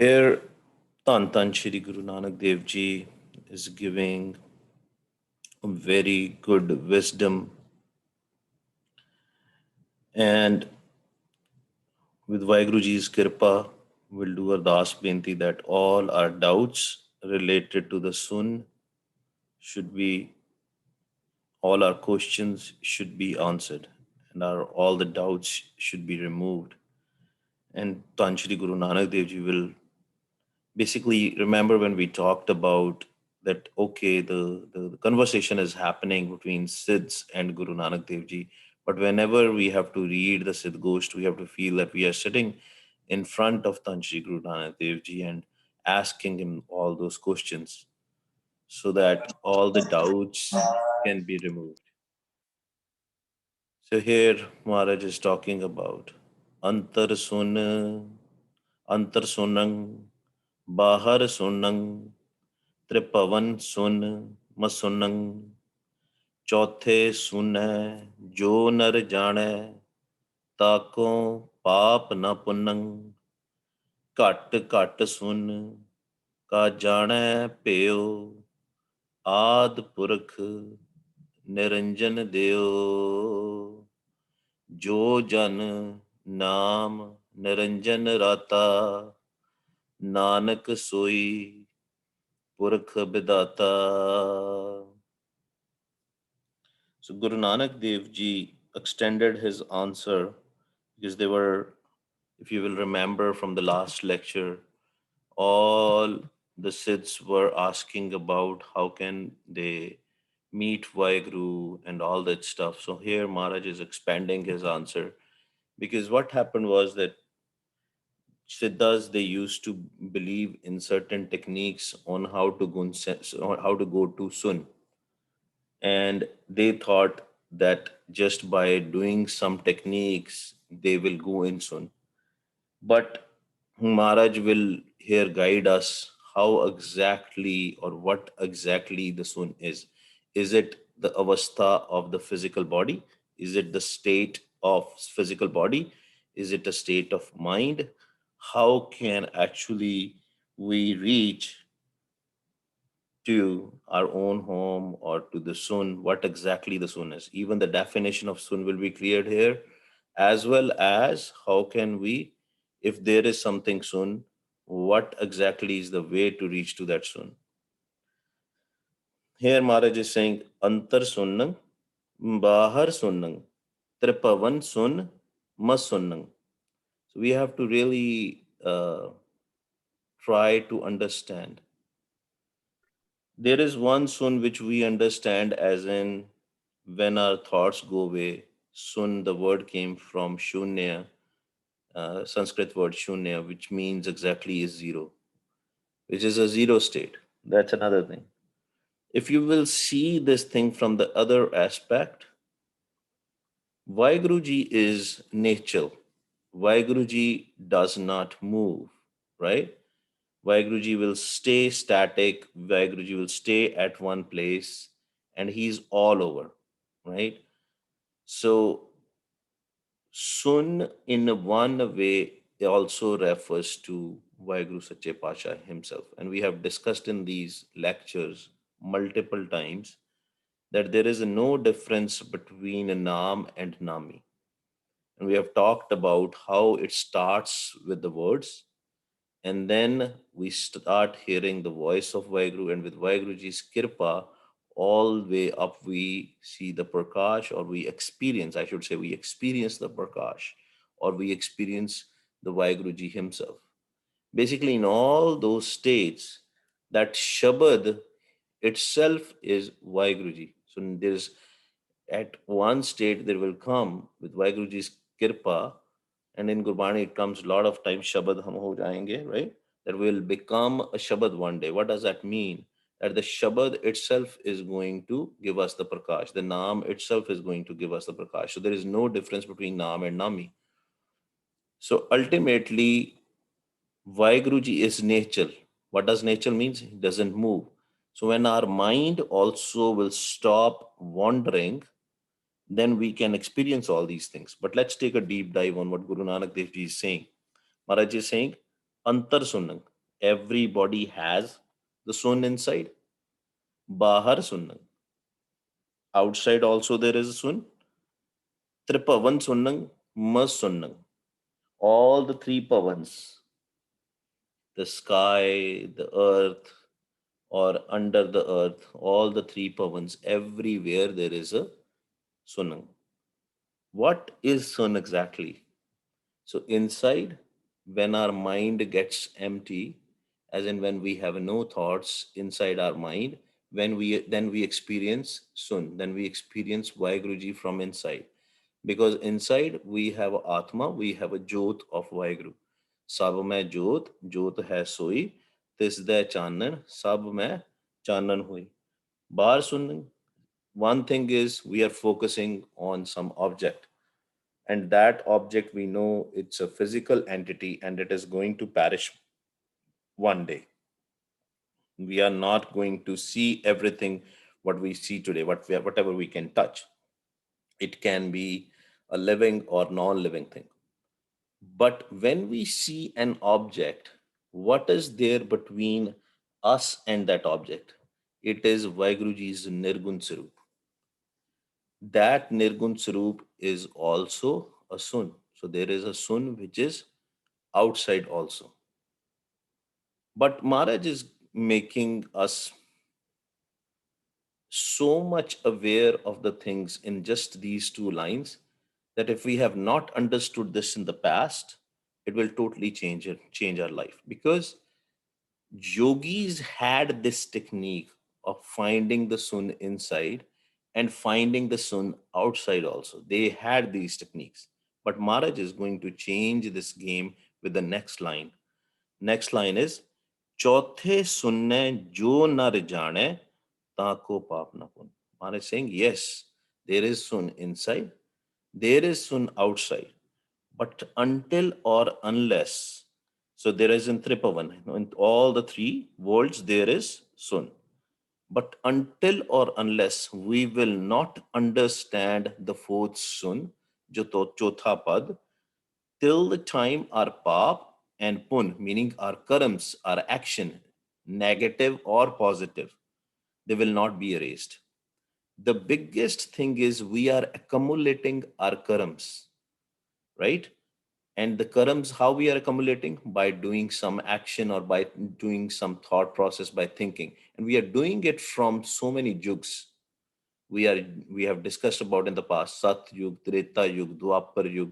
Here, Tan Shri Guru Nanak Dev Ji is giving a very good wisdom, and with Vaheguru Ji's Kirpa, we'll do Ardas Benti that all our doubts related to the Sun should be, all our questions should be answered, and all the doubts should be removed. And Tan Shri Guru Nanak Dev Ji will basically remember when we talked about that, okay, the conversation is happening between Siddhs and Guru Nanak Dev Ji. But whenever we have to read the SidhGosht, we have to feel that we are sitting in front of Tanshi Guru Nanak Dev Ji and asking him all those questions so that all the doubts can be removed. So here Maharaj is talking about Antar Sun, Antar Sunang, Bahar Sunang, त्रिपवन सुन मसुनंग चौथे सुनै जो नर जानै ताको पाप न पुनंग घट घट सुन का जानै प्यो आद पुरख निरंजन देओ जो जन नाम निरंजन राता नानक सोई पुरख बिदाता. So Guru Nanak Dev Ji extended his answer because they were, if you will remember from the last lecture, all the Siddhs were asking about how can they meet Vaheguru and all that stuff. So here Maharaj is expanding his answer because what happened was that Siddhas, they used to believe in certain techniques on how to go to Sun, and they thought that just by doing some techniques they will go in Sun. But Maharaj will here guide us how exactly or what exactly the Sun is. Is it the avastha of the physical body? Is it the state of physical body? Is it a state of mind? How can actually we reach to our own home or to the sun, what exactly the sun is? Even the definition of sun will be cleared here, as well as how can we, if there is something sun, what exactly is the way to reach to that sun? Here Maharaj is saying, Antar sunnang, Bahar sunnang, Tripavan sun, Mas sunnang. So we have to really try to understand. There is one sun which we understand as in when our thoughts go away. Sun, the word came from shunya, Sanskrit word shunya, which means exactly is zero, which is a zero state. That's another thing. If you will see this thing from the other aspect, Vaiguruji is nature. Vaiguruji does not move, right? Vaiguruji will stay static, Vaiguruji will stay at one place, and he's all over, right? So, Sun in one way also refers to Vaiguru Sache Pasha himself. And we have discussed in these lectures multiple times that there is no difference between a Naam and Nami. And we have talked about how it starts with the words, and then we start hearing the voice of Vaheguru, and with Vaheguruji's Kirpa, all the way up we see the Prakash, or we experience, I should say, we experience the Prakash, or we experience the Vaheguruji himself. Basically, in all those states, that Shabad itself is Vaheguruji. So there's, at one state there will come with Vaheguruji's Kirpa, and in Gurbani it comes a lot of times Shabad hum ho jayenge, right? That will become a Shabad one day. What does that mean? That the Shabad itself is going to give us the Prakash. The Naam itself is going to give us the Prakash. So there is no difference between Naam and Nami. So ultimately, Vaiguruji is nature. What does nature means? It doesn't move. So when our mind also will stop wandering, then we can experience all these things. But let's take a deep dive on what Guru Nanak Dev Ji is saying. Maharaj is saying, Antar Sunnang. Everybody has the sun inside. Bahar sunnang. Outside also there is a sun. Tripavan sunnang, mas sunnang. All the three pavans, the sky, the earth, or under the earth, all the three pavans, everywhere there is a sunnang. What is sun exactly? So inside, when our mind gets empty, as in when we have no thoughts inside our mind, when we then we experience sun, then we experience Vaheguruji from inside. Because inside we have Atma, we have a Jot of Vaheguru. Sab mein Jot, Jot hai soi, tis de chanan, sab mein chanan hui. Bar sun, one thing is we are focusing on some object, and that object we know it's a physical entity and it is going to perish one day. We are not going to see everything what we see today, whatever we can touch. It can be a living or non-living thing. But when we see an object, what is there between us and that object? It is Vaiguruji's Nirgun Sarup. That Nirgun Sarup is also a sun. So there is a sun which is outside also. But Maharaj is making us so much aware of the things in just these two lines that if we have not understood this in the past, it will totally change our life. Because yogis had this technique of finding the sun inside and finding the sun outside also. They had these techniques. But Maharaj is going to change this game with the next line. Next line is चौथे सुनने जो नर जाने ताको पाप न पुन. Maharaj is saying, yes, there is sun inside, there is sun outside, but until or unless, so there is in Tripavan, in all the three worlds there is sun. But until or unless we will not understand the fourth sun, jo chotha pad, till the time our pap and pun, meaning our karams, our action, negative or positive, they will not be erased. The biggest thing is we are accumulating our karams, right? And the karams, how we are accumulating? By doing some action or by doing some thought process, by thinking. And we are doing it from so many yugs. We have discussed about in the past Sat Yug, Treta Yug, Dwapar Yug,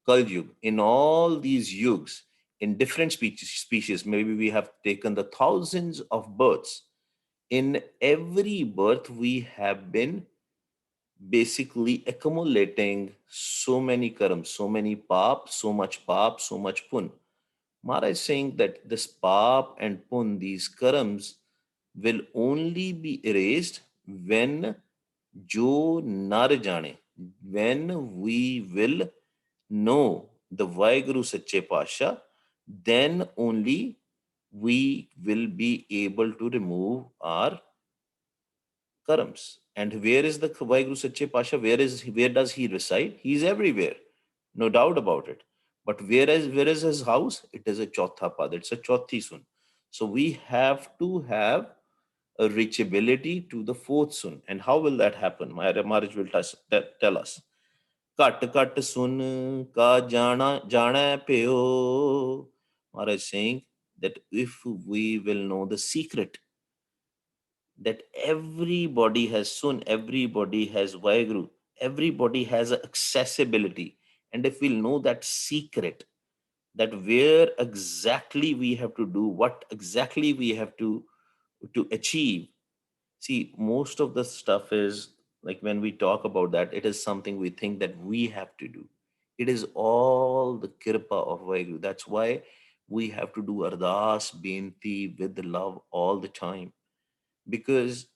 Kal Yug. In all these yugs, in different species, maybe we have taken the thousands of births. In every birth, we have been basically accumulating so many karams, so many pap, so much pun. Mara is saying that this pap and pun, these karams, will only be erased when jo nar jane, when we will know the Vaheguru Sache Pasha, then only we will be able to remove our karams. And where is the Vaheguru Sache Pasha? Where does he reside? He is everywhere, no doubt about it. But where is his house? It is a Chautha Pad. It's a Chauthi Sun. So we have to have a reachability to the fourth Sun. And how will that happen? Maharaj will tell us. Kat kat sun ka jana peo. Maharaj is saying that if we will know the secret that everybody has sun, everybody has Vaheguru, everybody has accessibility. And if we'll know that secret, that where exactly we have to do, what exactly we have to achieve. See, most of the stuff is like when we talk about that, it is something we think that we have to do. It is all the kirpa of Vaheguru. That's why we have to do ardas, benti with love all the time. Because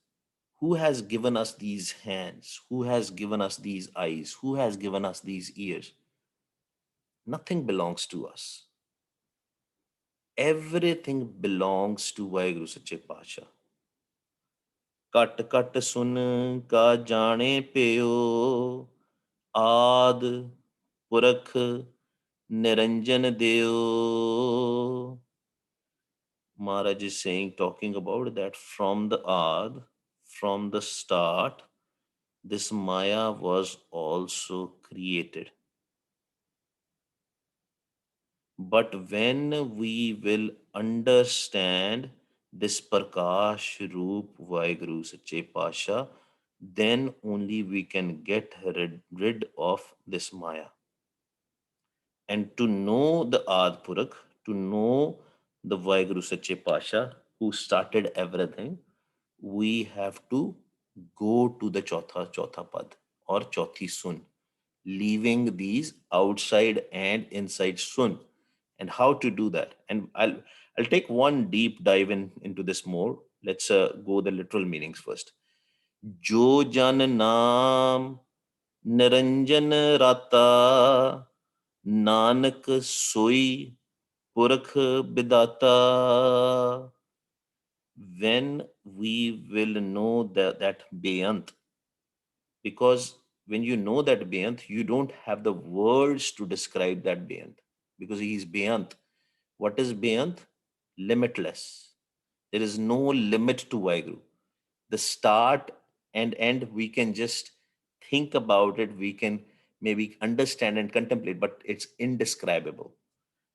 who has given us these hands? Who has given us these eyes? Who has given us these ears? Nothing belongs to us. Everything belongs to Vaheguru Sache Pasha. Kat kat sun ka jane peo ਆਦ ਪੁਰਖ ਨਿਰੰਜਨ ਦਿਓ Maharaj is saying, talking about that from the Ad, from the start, this Maya was also created. But when we will understand this Prakash Roop Vaheguru Sache Pasha, then only we can get rid of this Maya. And to know the Adpurak, to know the Vaheguru Sache Pasha, who started everything, we have to go to the Chautha Pad or Chauthi Sun, leaving these outside and inside Sun. And how to do that? And I'll take one deep dive into this more. Let's go the literal meanings first. Jo jan naam Niranjan Rata Nanak Soi Purakh Bidata. When we will know that Beyant, because when you know that Beyant, you don't have the words to describe that Beyant, because he is Beyant. What is Beyant? Limitless. There is no limit to Vaheguru. The start and end, we can just think about it, we can maybe understand and contemplate, but it's indescribable.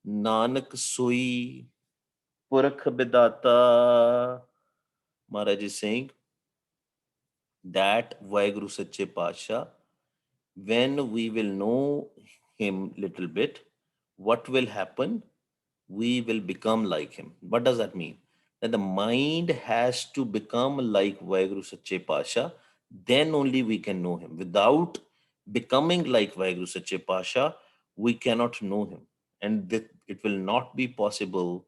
Nanak Sui Purakh Bidata. Maharaj is saying that Vaheguru Sache Pasha, when we will know him little bit, what will happen? We will become like him. What does that mean? That the mind has to become like Vaheguru Sache Pasha, then only we can know him. Without becoming like Vaheguru Sache Pasha, we cannot know him. And it will not be possible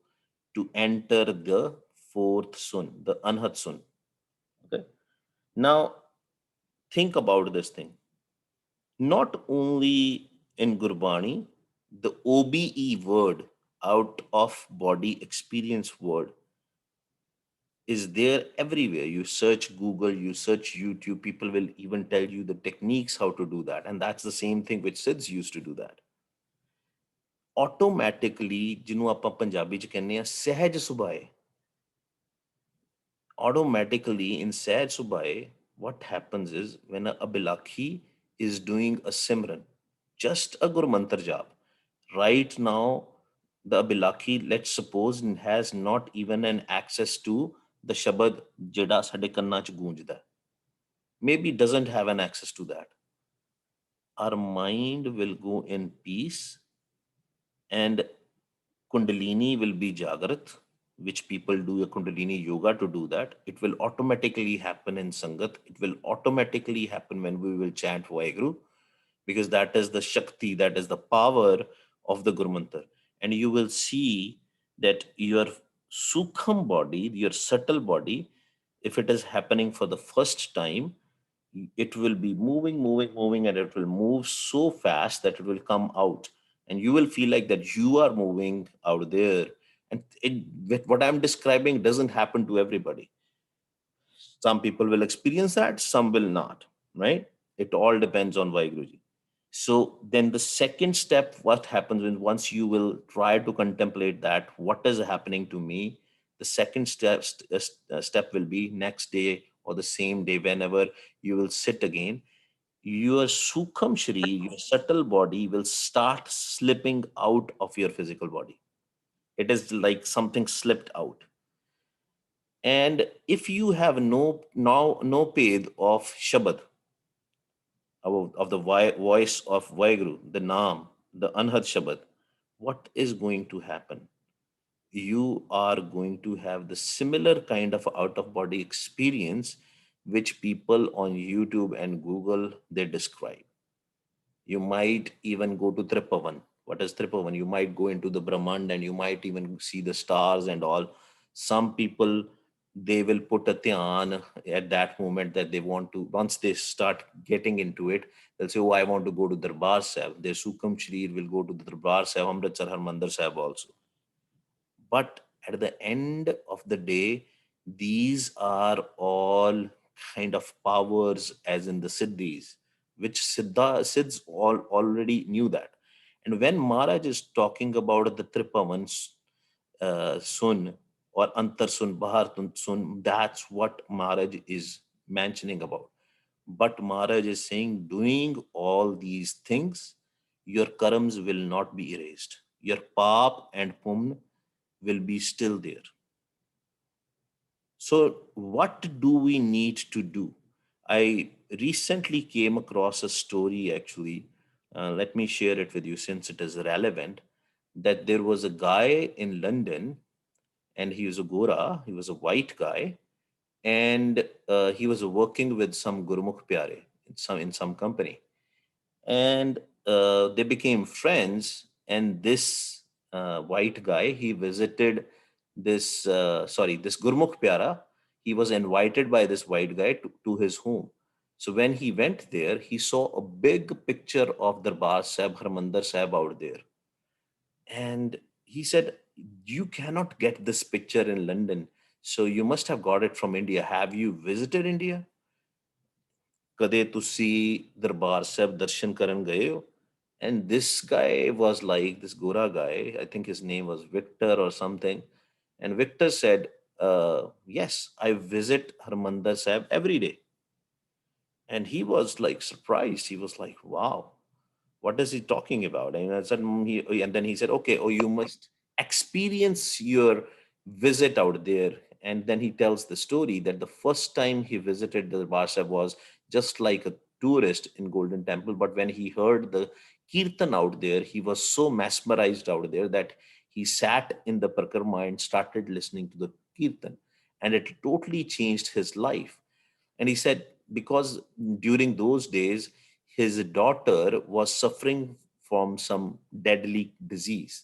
to enter the fourth sun, the Anhat sun. Okay. Now, think about this thing. Not only in Gurbani, the OBE word, out of body experience word, is there everywhere. You search Google, you search YouTube, people will even tell you the techniques how to do that. And that's the same thing which Sids used to do that. Automatically, ਜਿਹਨੂੰ ਆਪਾਂ ਪੰਜਾਬੀ ਚ ਕਹਿੰਦੇ ਆ ਸਹਿਜ ਸੁਭਾਏ, automatically in Sahaj Subhai, what happens is when a Bilakhi is doing a Simran, just a Guru Mantar jap, right now, the Bilakhi, let's suppose, has not even an access to the Shabad Jeda Sade Kanna ch Goonjda. Maybe doesn't have an access to that. Our mind will go in peace and Kundalini will be Jagrat, which people do a Kundalini yoga to do that. It will automatically happen in Sangat. It will automatically happen when we will chant Vaheguru, because that is the Shakti, that is the power of the Guru Mantra. And you will see that your Sukham body, your subtle body, if it is happening for the first time, it will be moving, and it will move so fast that it will come out. And you will feel like that you are moving out there. And what I'm describing doesn't happen to everybody. Some people will experience that, some will not, right? It all depends on Vaiguruji. So then the second step, what happens when once you will try to contemplate that, what is happening to me? The second step will be next day or the same day, whenever you will sit again, your Sukham Shri, your subtle body will start slipping out of your physical body. It is like something slipped out. And if you have no paid of Shabad, of the voice of Vaiguru, the Naam, the Anhad Shabad, what is going to happen? You are going to have the similar kind of out of body experience which people on YouTube and Google they describe. You might even go to Tripavan. What is Tripavan? You might go into the Brahmand and you might even see the stars and all. Some people, they will put a dhyan at that moment that they want to, once they start getting into it, they'll say, oh, I want to go to Darbar Sahib. Their Sukham Shrir will go to the Darbar Sahib, Amritsar Harmandir Sahib also. But at the end of the day, these are all kind of powers, as in the Siddhis, which Siddhs already knew that. And when Maharaj is talking about the Tripavan Sun, or antar sun, bahar sun. That's what Maharaj is mentioning about. But Maharaj is saying, doing all these things, your karams will not be erased. Your pap and pun will be still there. So, what do we need to do? I recently came across a story actually. Let me share it with you since it is relevant. That there was a guy in London, and he was a Gora, he was a white guy, and he was working with some Gurmukh Pyare in some company, and they became friends. And this white guy, he visited this Gurmukh Pyara. He was invited by this white guy to his home. So when he went there, he saw a big picture of Darbar Sahib, Harmandir Sahib out there. And he said, you cannot get this picture in London, so you must have got it from India. Have you visited India? ਕਦੇ ਤੁਸੀਂ ਦਰਬਾਰ ਸਾਹਿਬ ਦਰਸ਼ਨ ਕਰਨ ਗਏ ਹੋ? And this guy was like, this Gora guy, I think his name was Victor or something. And Victor said, yes, I visit Harmandir Sahib every day. And he was like surprised. He was like, wow, what is he talking about? And I said, and then he said, okay, oh, you must experience your visit out there. And then he tells the story that the first time he visited the Barsha was just like a tourist in Golden Temple. But when he heard the kirtan out there, he was so mesmerized out there that he sat in the Prakarma and started listening to the kirtan. And it totally changed his life. And he said, because during those days, his daughter was suffering from some deadly disease.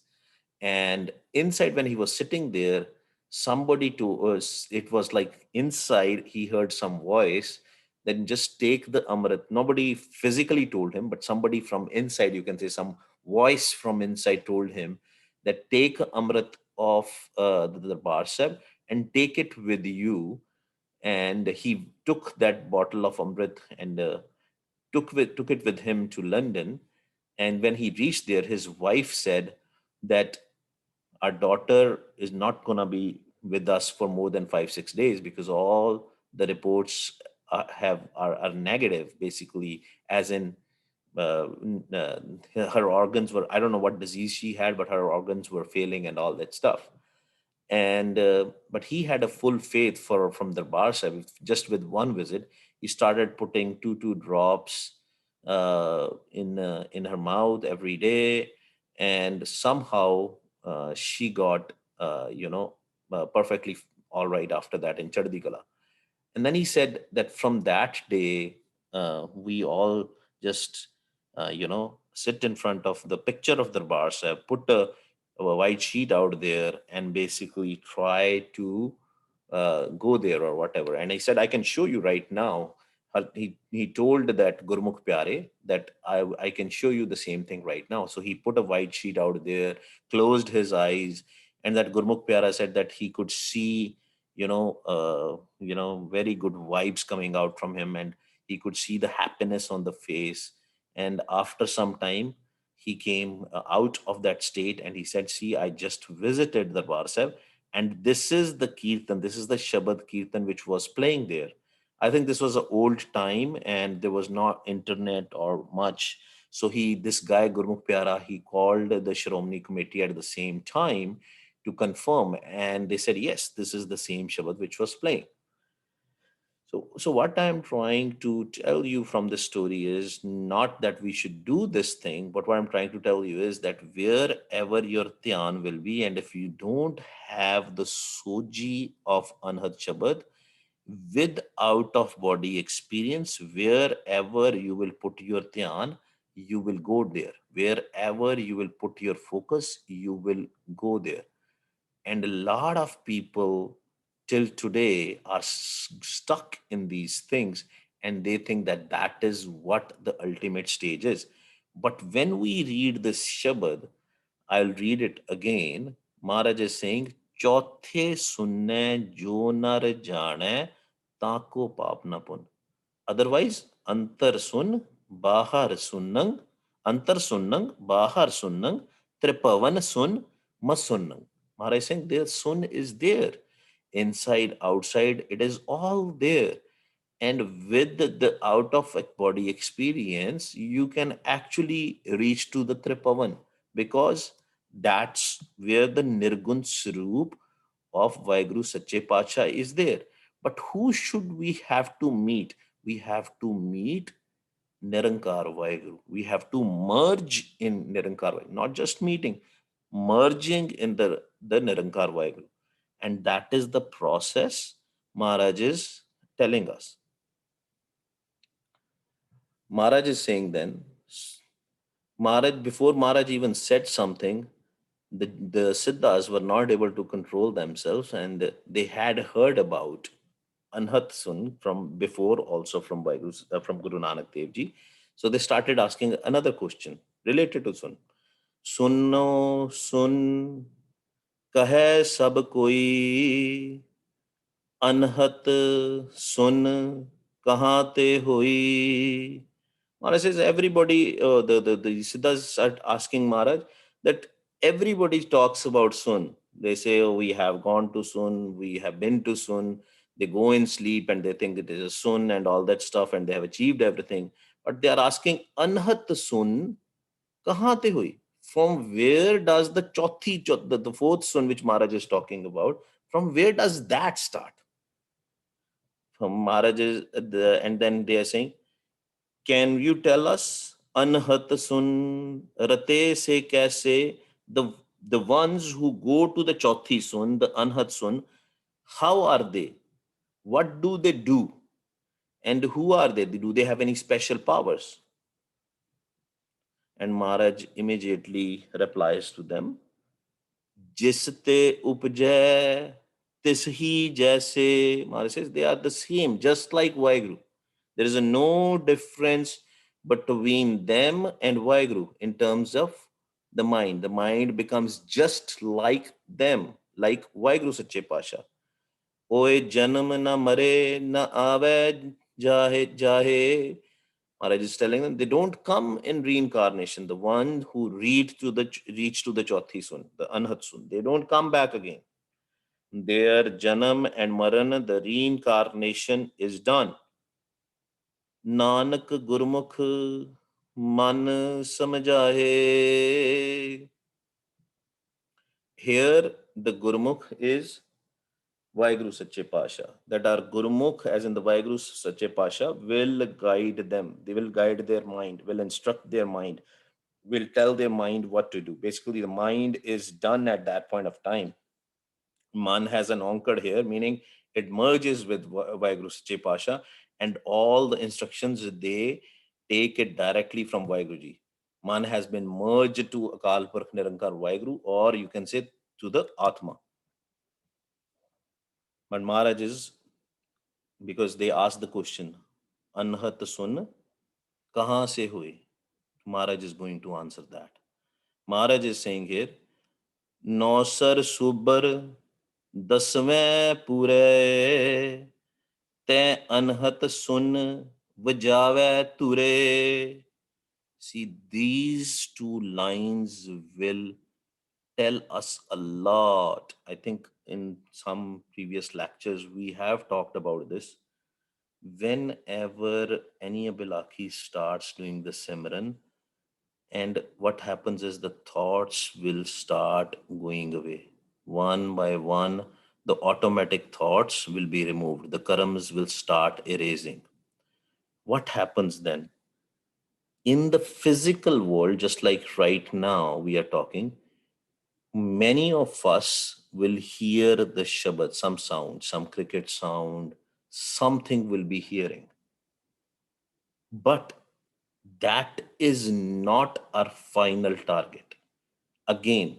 And inside, when he was sitting there, somebody to us, it was like inside, he heard some voice, then just take the Amrit. Nobody physically told him, but somebody from inside, you can say some voice from inside told him that take Amrit of the Barsab and take it with you. And he took that bottle of Amrit and took it with him to London. And when he reached there, his wife said that our daughter is not going to be with us for more than 5 6 days, because all the reports are negative, basically, as in her organs were, I don't know what disease she had, but her organs were failing and all that stuff. And but he had a full faith for from the bar Sahib. Just with one visit, he started putting two drops in her mouth every day, and somehow she got perfectly all right after that in Chaddi Kala. And then he said that from that day, we all just, sit in front of the picture of Darbar Sahib, put a white sheet out there, and basically try to go there or whatever. And he said, I can show you right now. He told that Gurmukh Pyare that I can show you the same thing right now. So he put a white sheet out there, closed his eyes, and that Gurmukh Pyara said that he could see very good vibes coming out from him, and he could see the happiness on the face. And after some time, he came out of that state, and he said, see, I just visited the Barsab, and this is the Kirtan, this is the Shabad Kirtan which was playing there. I think this was an old time, and there was not internet or much. So this guy Gurmukh Pyara, he called the Shiromani committee at the same time to confirm, and they said, yes, this is the same Shabad which was playing. So what I'm trying to tell you from this story is not that we should do this thing, but what I'm trying to tell you is that wherever your dhyan will be, and if you don't have the soji of Anhad Shabad with out of body experience, wherever you will put your dhyan, you will go there. Wherever you will put your focus, you will go there. And a lot of people till today are stuck in these things, and they think that that is what the ultimate stage is. But when we read this Shabad, I'll read it again. Maharaj is saying, Chauthe sunne jo nar jane tako paap na pun. Otherwise, antar sun, bahar sunnang, antar sunnang, bahar sunnang, tripavan sun, masunnang. Maharaj is saying their sun is there. Inside, outside, it is all there. And with the out of body experience, you can actually reach to the Tripavan, because that's where the Nirgun Swarup of Vaheguru Sache Pacha is there. But who should we have to meet? We have to meet Nirankar Vaheguru. We have to merge in Nirankar Vaheguru, not just meeting, merging in the Nirankar Vaheguru. And that is the process Maharaj is telling us. Maharaj is saying then, Maharaj, before Maharaj even said something, the Siddhas were not able to control themselves, and they had heard about Anhat Sun from before, also from from Guru Nanak Dev Ji. So they started asking another question related to Sun. Sunno Sun kahe sab koi, Anhat Sun kahate hoi. Maharaj says everybody, the Siddhas are asking Maharaj that everybody talks about Sun. They say, oh, we have gone to Sun, we have been to Sun. They go in sleep and they think it is a Sun and all that stuff, and they have achieved everything. But they are asking, Anhat Sun kahan te hui? From where does the fourth Sun which Maharaj is talking about, from where does that start? From Maharaj is and then they are saying, can you tell us, Anhat Sun Rate Se Kaise, the ones who go to the Chauthi Sun, the Anhat Sun, how are they? What do they do? And who are they? Do they have any special powers? And Maharaj immediately replies to them, Jiste upjay tishi jaise. Maharaj says they are the same, just like Vaheguru. There is no difference between them and Vaheguru in terms of the mind. The mind becomes just like them, like Vaheguru Sache Pasha. Oe janam na mare na ave jahe jahe. Maharaj is telling them they don't come in reincarnation. The one who reach to the Chauthi Sun, the Anhat Sun, they don't come back again. Their Janam and Maran, the reincarnation is done. Nanak Gurmukh Man Samjhahe. Here, the Gurmukh is Vaheguru Sache Pasha. That our Gurmukh, as in the Vaheguru Sache Pasha, will guide them. They will guide their mind, will instruct their mind, will tell their mind what to do. Basically, the mind is done at that point of time. Man has an onkar here, meaning it merges with Vaheguru Sache Pasha, and all the instructions they take it directly from Vaheguruji. Man has been merged to Akal Purkh Nirankar Vaheguru, or you can say to the Atma. But Maharaj is, because they asked the question, Anhat Sun kahan se hui? Maharaj is going to answer that. Maharaj is saying here, Nausar Subar Dasवें पूरे ते अनहत सुन वजावे तुरे. See, these two lines will tell us a lot. I think in some previous lectures we have talked about this. Whenever any Abilaki starts doing the Simran, and what happens is the thoughts will start going away. One by one, the automatic thoughts will be removed. The karams will start erasing. What happens then? In the physical world, just like right now we are talking, many of us will hear the Shabad, some sound, some cricket sound, something will be hearing. But that is not our final target. Again,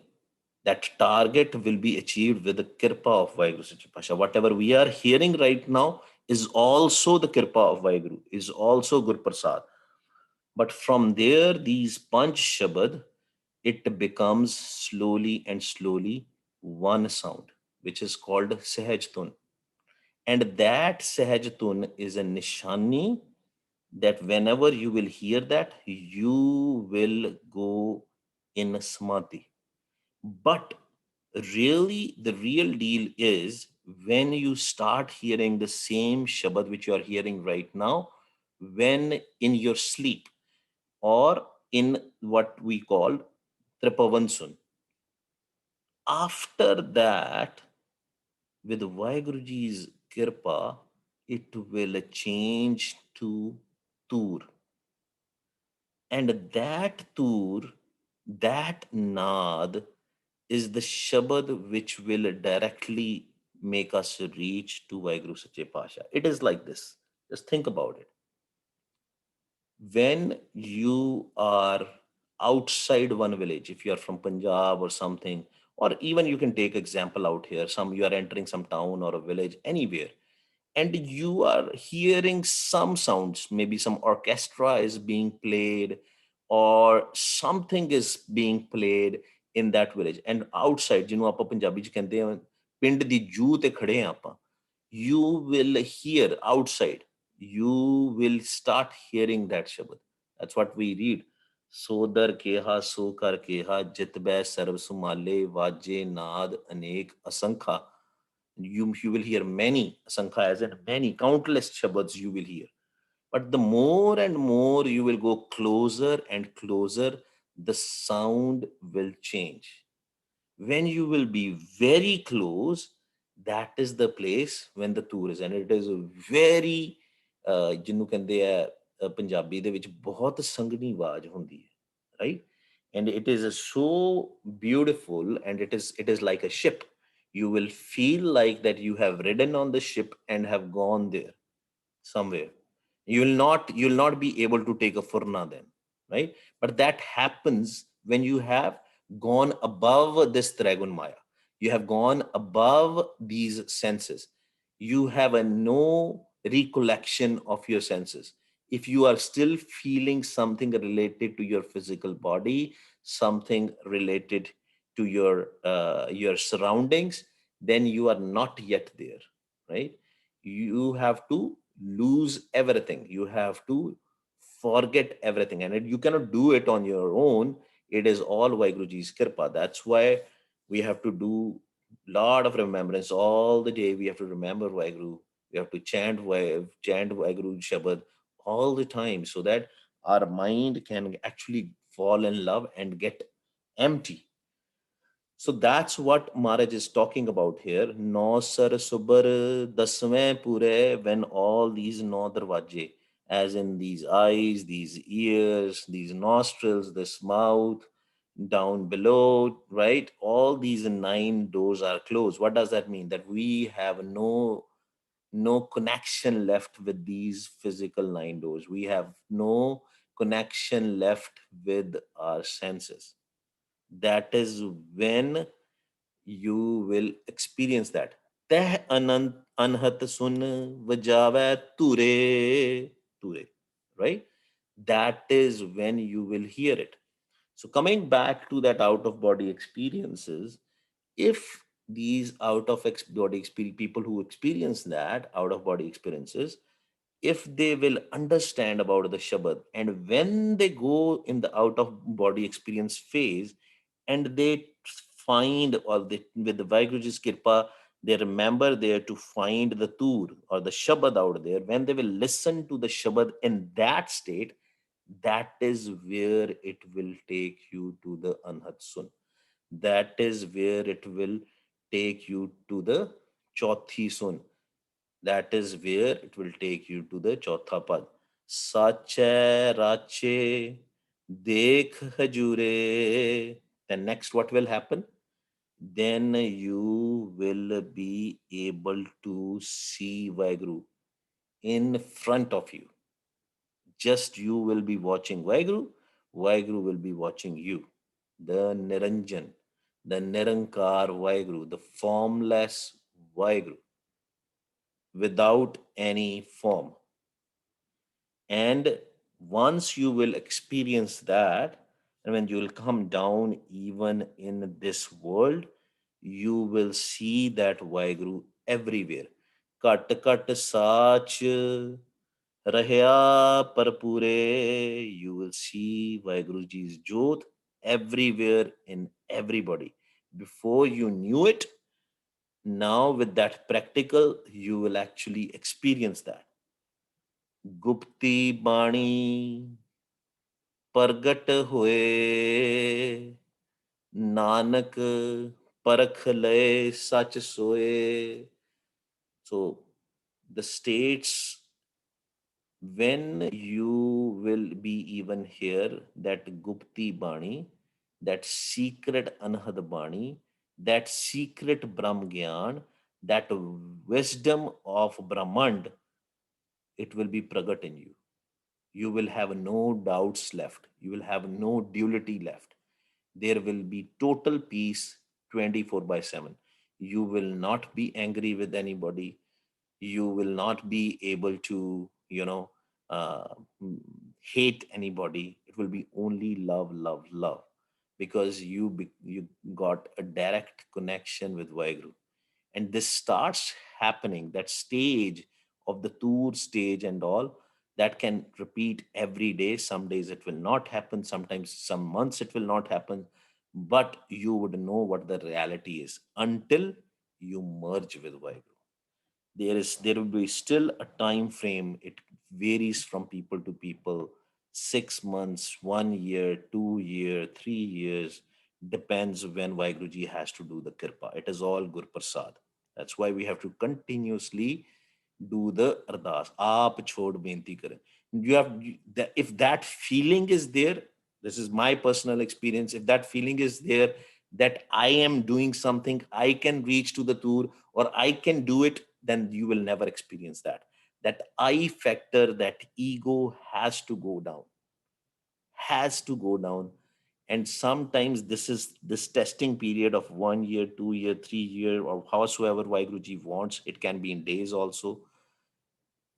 that target will be achieved with the kirpa of Vaheguru Sache Pasha. Whatever we are hearing right now is also the kirpa of Vaheguru, is also Gur Prasad. But from there, these Panch Shabad, it becomes slowly and slowly one sound, which is called Sahaj Tun. And that Sahaj Tun is a nishani that whenever you will hear that, you will go in samadhi. But Really, the real deal is when you start hearing the same Shabad which you are hearing right now, when in your sleep or in what we call Tripavansun. After that, with Vaheguruji's Kirpa, it will change to Tur. And that Tur, that Naad, is the Shabad which will directly make us reach to Vaheguru Sache Pasha. It is like this. Just think about it. When you are outside one village, if you are from Punjab or something, or even you can take example out here, some you are entering some town or a village, anywhere, and you are hearing some sounds, maybe some orchestra is being played or something is being played in that village, and outside, ਜਿਹਨੂੰ ਆਪਾਂ ਪੰਜਾਬੀ ਚ ਕਹਿੰਦੇ ਆ ਪਿੰਡ ਦੀ ਜੂਹ ਤੇ ਖੜੇ ਆ ਆਪਾਂ, you will hear outside, you will start hearing that shabad. That's what we read. Sodar ਕਿਹਾ ਸੋ ਕਰ ਕਿਹਾ ਜਿਤ ਬੈ ਸਰਬ ਸੁਮਾਲੇ ਵਾਜੇ ਨਾਦ ਅਨੇਕ ਅਸੰਖਾ. You will hear many asankha, as in many countless shabads you will hear. But the more and more you will go closer and closer, the sound will change. When you will be very close, that is the place when the tour is, and it is a very ਜਿਹਨੂੰ ਕਹਿੰਦੇ ਆ ਪੰਜਾਬੀ ਦੇ ਵਿੱਚ ਬਹੁਤ ਸੰਘਣੀ ਆਵਾਜ਼ ਹੁੰਦੀ ਹੈ, right? And it is so beautiful, and it is like a ship. You will feel like that you have ridden on the ship and have gone there somewhere. You will not be able to take a furna then, right? But that happens when you have gone above this dragon maya. You have gone above these senses. You have a no recollection of your senses. If you are still feeling something related to your physical body, something related to your surroundings, then you are not yet there, right? You have to lose everything. You have to forget everything, and you cannot do it on your own. It is all Vaheguruji's kirpa. That's why we have to do lot of remembrance all the day. We have to remember Vaheguru. We have to chant Vaheguru Shabad all the time, so that our mind can actually fall in love and get empty. So that's what Maharaj is talking about here. No sar subar dasveं pure, when all these no darwaje, as in these eyes, these ears, these nostrils, this mouth, down below, right? All these nine doors are closed. What does that mean? That we have no connection left with these physical nine doors. We have no connection left with our senses. That is when you will experience that. Teh anant anhat sun vajave ture, ture, right? That is when you will hear it. So coming back to that out of body experiences, if these out of body experience, people who experience that out of body experiences, if they will understand about the Shabad, and when they go in the out of body experience phase, and they find, or they, with the Vaheguruji's Kirpa, they remember there to find the Tur or the Shabad out there, when they will listen to the Shabad in that state, that is where it will take you to the Anhat Sun. That is where it will take you to the Chauthi Sun. That is where it will take you to the Chautha Pad. Sache Rache Dekh Hajure. Then next, what will happen? Then you will be able to see Vaheguru in front of you. Just you will be watching Vaheguru, Vaheguru will be watching you. The Niranjan, the Nirankar Vaheguru, the formless Vaheguru, without any form. And once you will experience that, and when you will come down even in this world, you will see that Vaheguru everywhere. Kat kat sach rahya parpure. You will see Vaheguruji's Jyot everywhere in everybody. Before you knew it, now with that practical, you will actually experience that. Gupti Bani Pargat Hoye, Nanak Parakh Lay Sach Soye. So the states, when you will be even here, that Gupti Bani, that secret Anhad Bani, that secret Brahm Gyan, that wisdom of Brahmand, it will be pragat in you. You will have no doubts left. You will have no duality left. There will be total peace 24 by 7. You will not be angry with anybody. You will not be able to, uh, hate anybody. It will be only love, love, love, because you got a direct connection with Vaheguru. And this starts happening, that stage of the tour stage and all, that can repeat every day. Some days it will not happen, sometimes some months it will not happen, but you would know what the reality is until you merge with Vaheguru. There will be still a time frame. It varies from people to people. 6 months, 1 year, 2 year, 3 years, depends when Vaiguruji has to do the kirpa. It is all Gur Prasad. That's why we have to continuously do the ardas. Aap chhod benti kare. If that feeling is there, this is my personal experience. If that feeling is there, that I am doing something, I can reach to the tour, or I can do it, then you will never experience that. That I factor, that ego has to go down, has to go down. And sometimes this testing period of 1 year, 2 year, 3 year, or howsoever Vaiguruji wants, it can be in days also.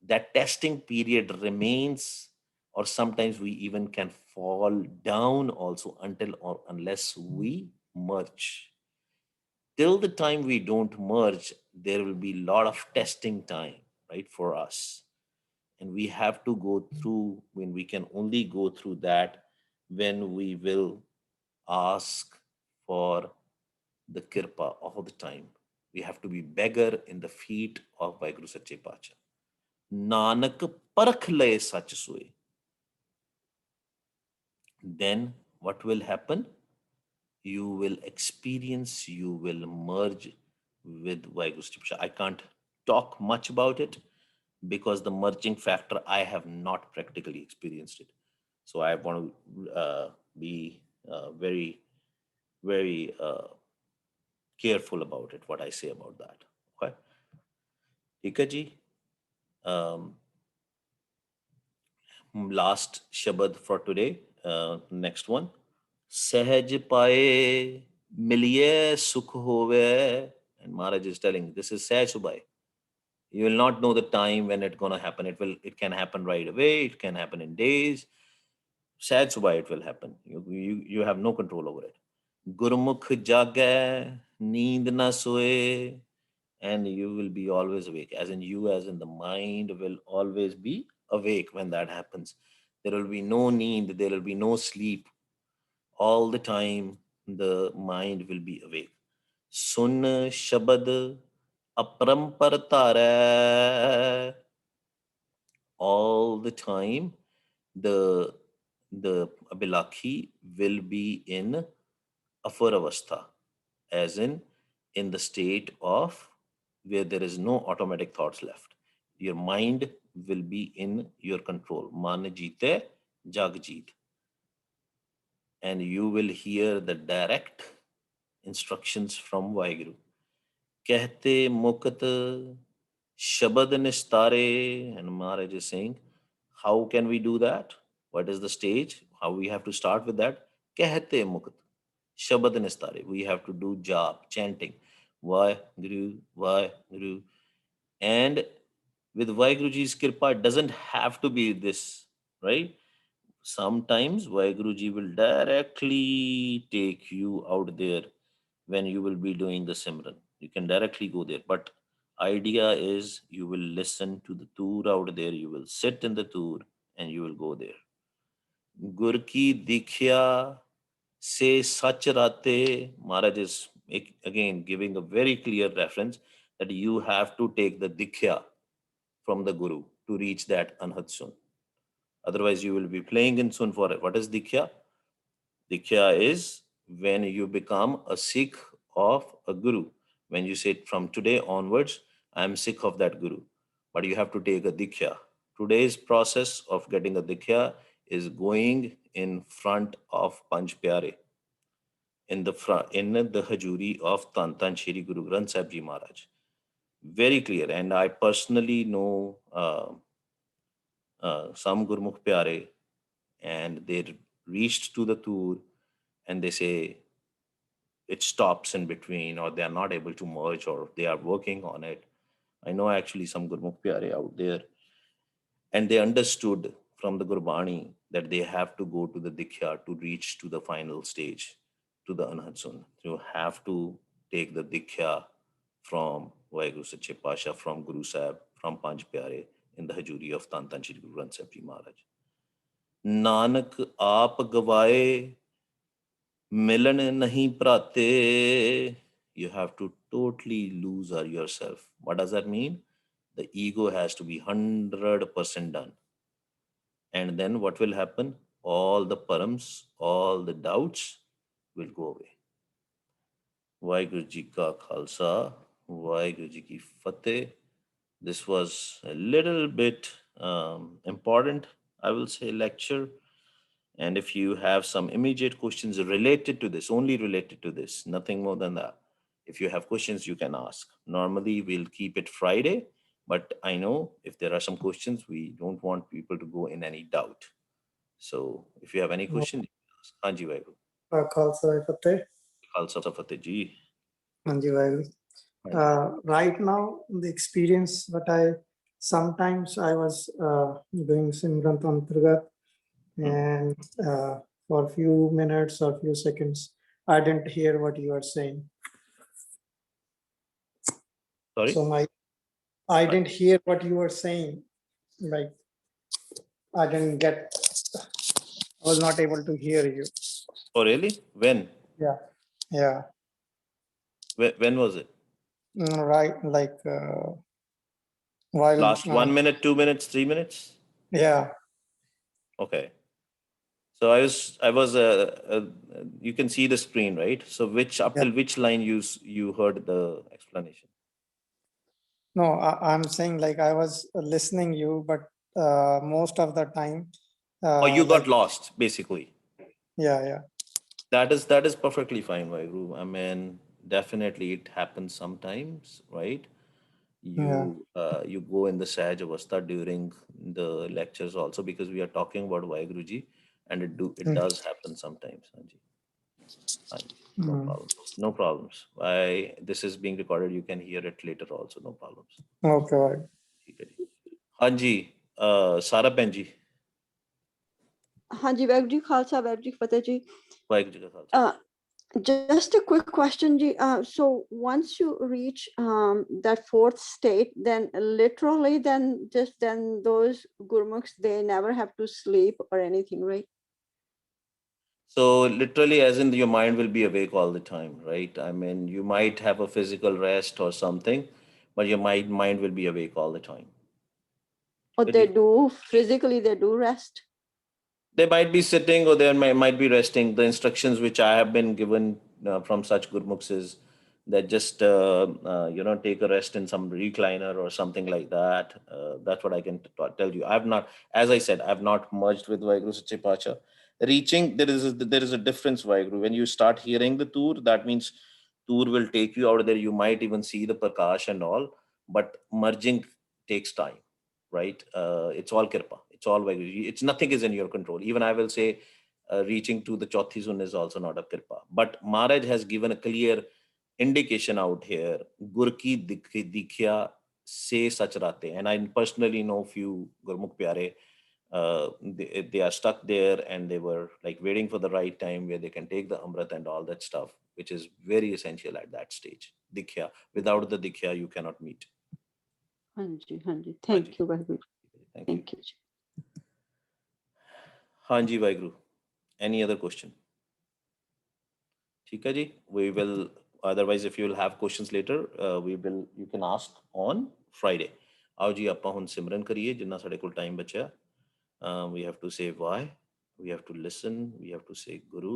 That testing period remains, or sometimes we even can fall down also, until or unless we merge. Till the time we don't merge, there will be a lot of testing time, right, for us. And we have to go through, when we can only go through that, when we will ask for the kirpa all the time. We have to be beggar in the feet of Vaiguru Sache Pacha. Nanak parakh laye sach soe. Then what will happen? You will experience, you will merge with Vaiguru Sache Pacha. I can't talk much about it, because the merging factor, I have not practically experienced it. So I want to be very, very careful about it, what I say about that. Okay. Tika ji, um, last Shabad for today, next one. Sahaj paye miliye sukh hove. And Maharaj is telling, this is Sahaj Subhai. You will not know the time when it's gonna happen. It can happen right away, it can happen in days. Sahaj Subhai it will happen. You have no control over it. Gurmukh jagay, neend na soe, and you will be always awake. As in you, as in the mind will always be awake when that happens. There will be no need, there will be no sleep. All the time, the mind will be awake. Sun Shabad Aparampar Tara. All the time, the Abhilakhi will be in Afuravastha, as in the state of where there is no automatic thoughts left. Your mind will be in your control. Man jeete, jag jeet. And you will hear the direct instructions from Vaheguru. Kehte Mukat Shabad Nistare. And Maharaj is saying, how can we do that? What is the stage? How we have to start with that? Kehte Mukat Shabad Nistare. We have to do jap, chanting. Vaheguru, Vaheguru. And with Vaheguruji's Kirpa, it doesn't have to be this, right? Sometimes Vaheguruji will directly take you out there when you will be doing the Simran. You can directly go there. But idea is you will listen to the tour out there, you will sit in the tour, and you will go there. Gur ki dikhya se sach rate. Maharaj is again giving a very clear reference that you have to take the Dikhya from the Guru to reach that Anhat Sun. Otherwise, you will be playing in Sun forever. What is Dikhya? Dikhya is when you become a Sikh of a Guru. When you say from today onwards, I am Sikh of that Guru. But you have to take a Dikhya. Today's process of getting a Dikhya is going in front of Panch Pyare, in the front, in the Hajuri of Tan Shri Guru Granth Sahib Ji Maharaj. Very clear. And I personally know some Gurmukh Pyare, and they reached to the tour and they say it stops in between, or they are not able to merge, or they are working on it. I know actually some Gurmukh Pyare out there, and they understood from the Gurbani that they have to go to the Dikhya to reach to the final stage, to the Anhat Sun. You have to take the Dikhya from Vaheguru Sache Pasha, from Guru Sahib, from Panch Pyare in the Hajuri of Tan Shri Guru Granth Sahib Ji Maharaj. Nanak आप गवाए मिलन नहीं प्राते. You have to totally lose yourself. What does that mean? The ego has to be 100% done. And then what will happen? All the params, all the doubts will go away. Vaheguru Ji ka Khalsa, Vaheguru Ji ki Fateh. This was a little bit important, I will say, lecture. And if you have some immediate questions related to this, only related to this, nothing more than that, if you have questions, you can ask. Normally, we'll keep it Friday, but I know if there are some questions, we don't want people to go in any doubt. So if you have any question, you can ask. Hanji Vaigu. Khalsa Fateh. Khalsa Fateh Ji. Hanji Vaigu. Right now, the experience that sometimes I was doing Simran Tantragat, and for a few minutes or few seconds, I didn't hear what you are saying. Sorry? So I didn't hear what you were saying. Like, I didn't get, I was not able to hear you. Oh, really? When? Yeah. Yeah. When was it? Right. Like, while. Last 1 minute, 2 minutes, 3 minutes? Yeah. Okay. So I was. You can see the screen, right? So up till which line you heard the explanation? No, I'm saying like I was listening you, but most of the time. Or you got lost, basically. Yeah. That is perfectly fine, Vaiguru. I mean, definitely it happens sometimes, right? You go in the Sahaj Avastha during the lectures also, because we are talking about Vaiguruji, and it does happen sometimes, Hanji. No problems. No problems. This is being recorded. You can hear it later also. No problems. Okay. Right. Hanji, Sara Benji. Hanji, Vaiguru Ji Khalsa, Vaiguru Ji Fateh Ji. Vaiguru Ji ka Khalsa. Just a quick question, Ji. So once you reach that fourth state, then literally, then those gurmukhs, they never have to sleep or anything, right? So literally, as in your mind will be awake all the time, right? I mean, you might have a physical rest or something, but your mind will be awake all the time. Or they do physically, they do rest. They might be sitting, or they might be resting. The instructions which I have been given from such gurmukhs is that just take a rest in some recliner or something like that. That's what I can tell you. I've not, as I said, I've not merged with Vaheguru Sache Pacha. Reaching, there is a difference, Vaheguru. When you start hearing the tour, that means tour will take you out there. You might even see the Prakash and all, but merging takes time, right? It's all Kirpa. It's all Vaheguru. It's nothing is in your control. Even I will say, reaching to the Chauthi Sun is also not a Kirpa. But Maharaj has given a clear indication out here. Gur ki dikhya se sach rate. And I personally know few Gurmukh Pyare. They are stuck there, and they were like waiting for the right time where they can take the Amrit and all that stuff, which is very essential at that stage. Dikhya. Without the dikhya, you cannot meet. Hanji. Thank you, Vaiguru. Thank you. Hanji Vaiguru. Any other question? ठीक है जी, we will otherwise if you will have questions later, you can ask on Friday. आओ जी ਆਪਾਂ ਹੁਣ ਸਿਮਰਨ ਕਰੀਏ ਜਿੰਨਾ ਸਾਡੇ ਕੋਲ time ਬਚਿਆ. We have to say why, we have to listen, we have to say Guru,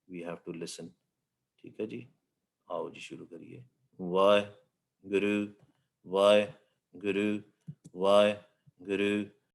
we have to listen. ठीक है जी, आओ जी शुरू करिए. Why Guru, why Guru, why Guru,